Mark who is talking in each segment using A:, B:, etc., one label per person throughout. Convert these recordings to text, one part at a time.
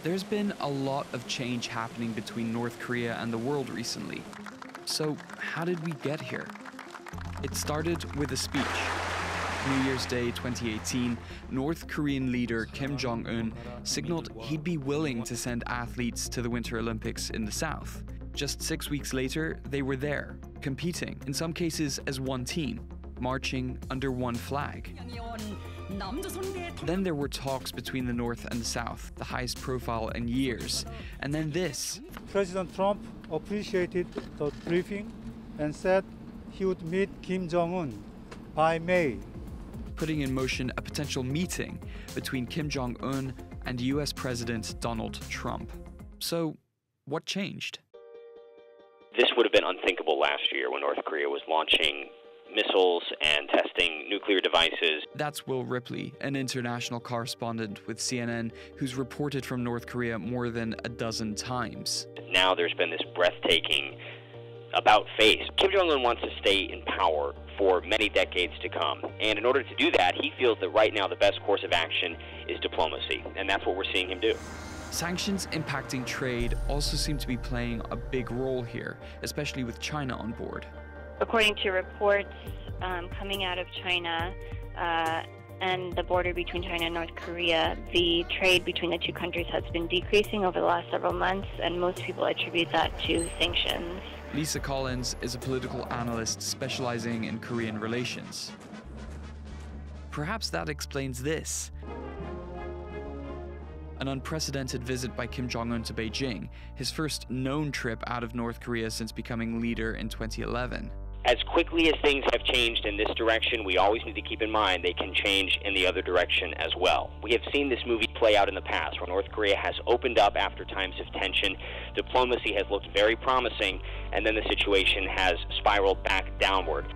A: There's been a lot of change happening between North Korea and the world recently. So how did we get here? It started with a speech. New Year's Day 2018, North Korean leader Kim Jong Un signaled he'd be willing to send athletes to the Winter Olympics in the South. Just 6 weeks later, they were there, competing, in some cases as one team, marching under one flag. Then there were talks between the North and the South, the highest profile in years. And then this.
B: President Trump appreciated the briefing and said he would meet Kim Jong Un by May,
A: putting in motion a potential meeting between Kim Jong Un and US President Donald Trump. So, what changed?
C: This would have been unthinkable last year when North Korea was launching missiles and testing nuclear devices.
A: That's Will Ripley, an international correspondent with CNN who's reported from North Korea more than a dozen times.
C: Now there's been this breathtaking about face. Kim Jong Un wants to stay in power for many decades to come. And in order to do that, he feels that right now the best course of action is diplomacy. And that's what we're seeing him do.
A: Sanctions impacting trade also seem to be playing a big role here, especially with China on board.
D: According to reports coming out of China and the border between China and North Korea, the trade between the two countries has been decreasing over the last several months, and most people attribute that to sanctions.
A: Lisa Collins is a political analyst specializing in Korean relations. Perhaps that explains this. An unprecedented visit by Kim Jong Un to Beijing, his first known trip out of North Korea since becoming leader in 2011.
C: As quickly as things have changed in this direction, we always need to keep in mind they can change in the other direction as well. We have seen this movie play out in the past, where North Korea has opened up after times of tension. Diplomacy has looked very promising, and then the situation has spiraled back downward.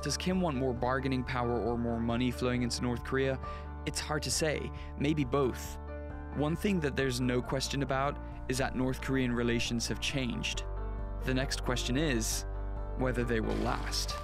A: Does Kim want more bargaining power or more money flowing into North Korea? It's hard to say, maybe both. One thing that there's no question about is that North Korean relations have changed. The next question is whether they will last.